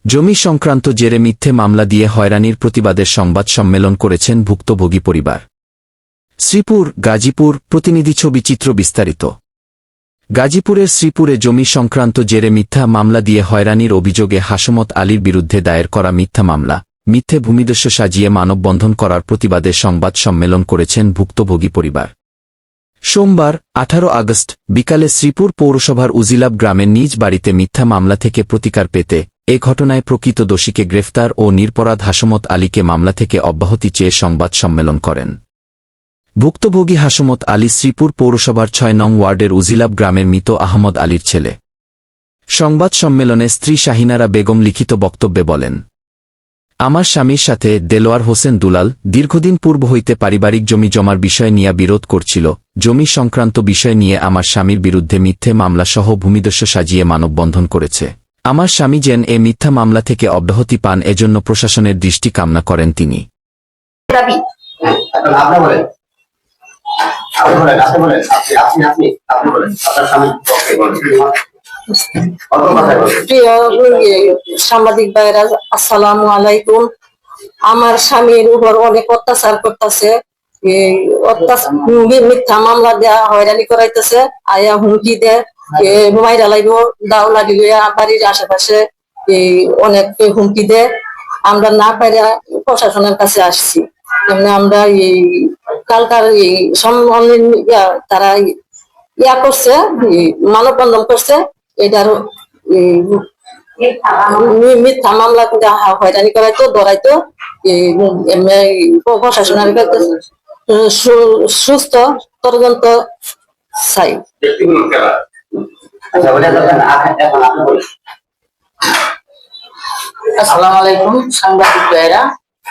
জমি সংক্রান্ত জেরে মিথ্যে মামলা দিয়ে হয়রানির প্রতিবাদের সংবাদ সম্মেলন করেছেন ভুক্তভোগী পরিবার। শ্রীপুর, গাজীপুর, প্রতিনিধি ছবি চিত্র বিস্তারিত। গাজীপুরের শ্রীপুরে জমি সংক্রান্ত জেরে মিথ্যা মামলা দিয়ে হয়রানির অভিযোগে হাসমত আলীর বিরুদ্ধে দায়ের করা মিথ্যা মামলা, মিথ্যে ভূমিদস্যু সাজিয়ে মানববন্ধন করার প্রতিবাদে সংবাদ সম্মেলন করেছেন ভুক্তভোগী পরিবার। সোমবার 18 আগস্ট বিকালে শ্রীপুর পৌরসভার উজিলাব গ্রামের নিজ বাড়িতে মিথ্যা মামলা থেকে প্রতিকার পেতে এ ঘটনায় প্রকৃত দোষীকে গ্রেফতার ও নিরপরাধ হাসমত আলীকে মামলা থেকে অব্যাহতি চেয়ে সংবাদ সম্মেলন করেন। ভুক্তভোগী হাসমত আলী শ্রীপুর পৌরসভার 6 নং ওয়ার্ডের উজিলাব গ্রামের মৃত আহমদ আলীর ছেলে। সংবাদ সম্মেলনে স্ত্রী শাহিনারা বেগম লিখিত বক্তব্যে বলেন, আমার স্বামীর সাথে দেলোয়ার হোসেন দুলাল দীর্ঘদিন পূর্ব হইতে পারিবারিক জমি জমার বিষয় নিয়ে বিরোধ করছিল। জমি সংক্রান্ত বিষয় নিয়ে আমার স্বামীর বিরুদ্ধে মিথ্যে মামলা সহ ভূমিদস্যু সাজিয়ে মানববন্ধন করেছে। আমার স্বামী যেন এ মিথ্যা মামলা থেকে অব্যাহতি পান এজন্য প্রশাসনের দৃষ্টি কামনা করেন তিনি। সাংবাদিক ভাইরা, আসসালামু আলাইকুম। আমার স্বামীর উপর অনেক অত্যাচার করতেছে, মিথ্যা মামলা দেয়া হয়রানি করাইতেছে, আয়া হুমকি দেয় মাইরা লাইব, দাও লাগি বাড়ির আশেপাশে অনেক হুমকি দেয়। আমরা না পাইরা প্রশাসনের কাছে আসছি। আমরা এই কালকার তারা করছে, মানববন্ধন করছে, এটার মিথ্যা মামলা হয়রানি করাইতো, ধরাইতো। প্রশাসনের সুস্থ তদন্ত চাই। আসসালামু আলাইকুম সাংবাদিক ভাইরা,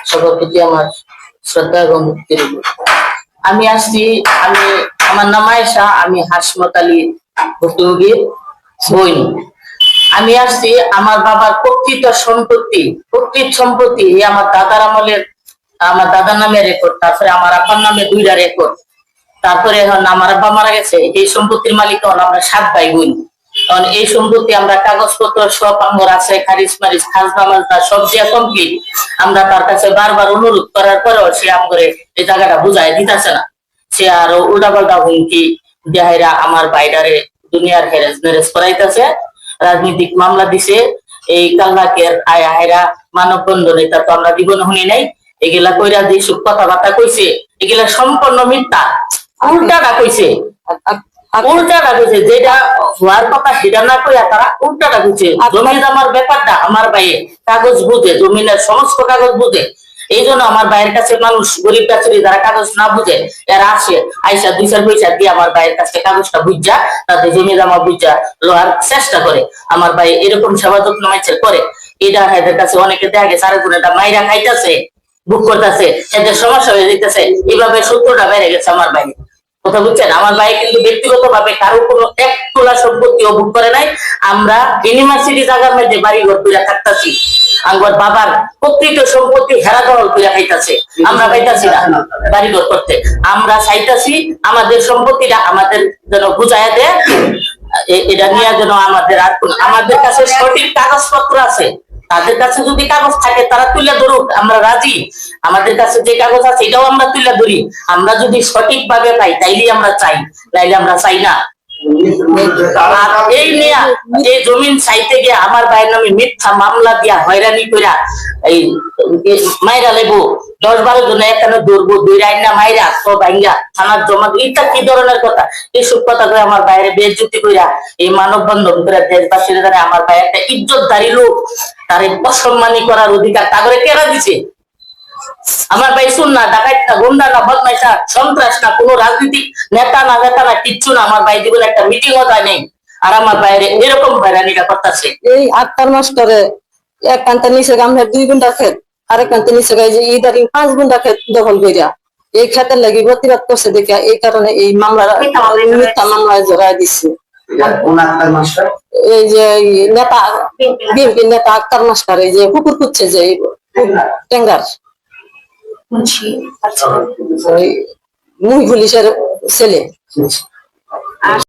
সবার প্রতি আমার শ্রদ্ধা এবং আমি আসছি, আমার নাম আয়েশা, আমি হাসমত আলী ভুক্তভোগীর বোন। আমি আসছি আমার বাবার প্রকৃত সম্পত্তি আমার দাদার আমলের, আমার দাদার নামে রেকর্ড, তারপরে আমার আব্বার নামে 2টা রেকর্ড, তারপরে এখন আমার আব্বা মারা গেছে। এই সম্পত্তির মালিক হন আমরা 7 ভাই বোন। কারণ এই সম্পত্তি আমরা কাগজপত্র সব আমার আছে, খারিজ মারিজ খাজনা মাজনা সব দিয়ে কমপ্লিট। আমরা তার কাছে বারবার অনুরোধ করার পরেও সে আমরে এই জায়গাটা বুঝাই দিতেছে না। সে আরো উল্টাপাল্টা হুমকি দেহাইরা আমার বাইরে দুনিয়ার হেরেজ মেরেজ করাইতেছে, রাজনৈতিক মামলা দিছে। এই কাল্লাকের আয়া মানববন্ধন এটা তো আমরা জীবন শুনি নাই। এগুলা কইরা যে সব কথাবার্তা কইছে এগুলা সম্পূর্ণ মিথ্যা, উল্টাটা কইছে। যেটা হওয়ার কথা সেটা না কইয়া তারা উল্টাটা কইছে। জমি জমার ব্যাপারটা আমার ভাইয়ে কাগজ বুঝে, জমিনের সমস্ত কাগজ বুঝে। এই জন্য আমার ভাইয়ের কাছে মানুষ, গরিব কাছে যারা কাগজ না বুঝে এরা আসে, আইসা 2-4 পয়সা দিয়ে আমার ভাইয়ের কাছে কাগজটা বুঝা তাদের জমি জমা বুঝা লওয়ার চেষ্টা করে। আমার ভাই এরকম সেবা যত্ন করে। এটা এদের কাছে অনেকে দেখা গেছে আরেকজন এটা মাইরা খাইতেছে, বুক করতেছে, এদের সমস্যা হয়ে যেতেছে। এইভাবে 70টা বেড়ে গেছে আমার ভাই। কথা বুঝছেন? আমার ভাই কিন্তু ব্যক্তিগত ভাবে কারো কোনো 1 তোলা সম্পত্তি ভোগ করে নাই। আমরা ইউনিভার্সিটি জায়গার মধ্যে বাড়ি ঘর করে থাকতেছি, আমার বাবার প্রকৃত সম্পত্তি হেরা দখল করে খাইতেছে। আমরা পাইতাছি না বাড়ি ঘর করতে। আমরা চাইতাছি আমাদের সম্পত্তিটা আমাদের যেন বুঝাইয়া দেয়, এটা নিয়ে যেন আমাদের কাছে সঠিক কাগজপত্র আছে। তাদের কাছে যদি কাগজ থাকে তারা তুলে ধরুক, আমরা রাজি। আমাদের কাছে যে কাগজ আছে এটাও আমরা তুলে ধরি। আমরা যদি সঠিক ভাবে পাই তাইলে আমরা চাই, নাইলে আমরা চাই না। এই নিয়ে এই জমিন চাইতে গিয়ে আমার ভাইয়ের নামে মিথ্যা মামলা দিয়া হয়রানি কইরা এই মাইরা লেবো 10-12 জন এখানে ধরবো, 2 রাইনা মাইরা সব ভাইঙ্গা থানার জমা। এটা কি ধরনের কথা? এইসব কথা করে আমার বাইরে বেজ্জতি কইরা এই মানববন্ধন করে দেশবাসীর দ্বারা আমার ভাই একটা ইজ্জতদারি লোক, তারে অসম্মানী করার অধিকার তাগরে কেরা দিছে? আমার ভাই শুন না, ডাকাত না, গুন্ডা না, বদমাইশ না, সন্ত্রাস না, কোন রাজনৈতিক নেতা না কিচ্ছু না। আমার ভাই জীবনে একটা মিটিংও যায় নাই, আর আমার বাইরে এরকম হয়রানিটা করতেছে। এই 8 মাস করে এক কান্তে নিচে গ্রামের 2 গুন্ডা ক্ষেত, আরেক কান্তে নিচে গাই যে ইদারিং 5 গুন্ডা ক্ষেত দখল কইরা এই ক্ষেতের লাগি প্রতিবাদ করছে দেখে এই কারণে এই মিথ্যা মামলায় জড়াই দিচ্ছে। এই যে নেতা, বিএনপি নেতা আক্তার মাস্টার, এই যে কুকুর খুঁজছে যে টেঙ্গার মুই পুলিশের ছেলে।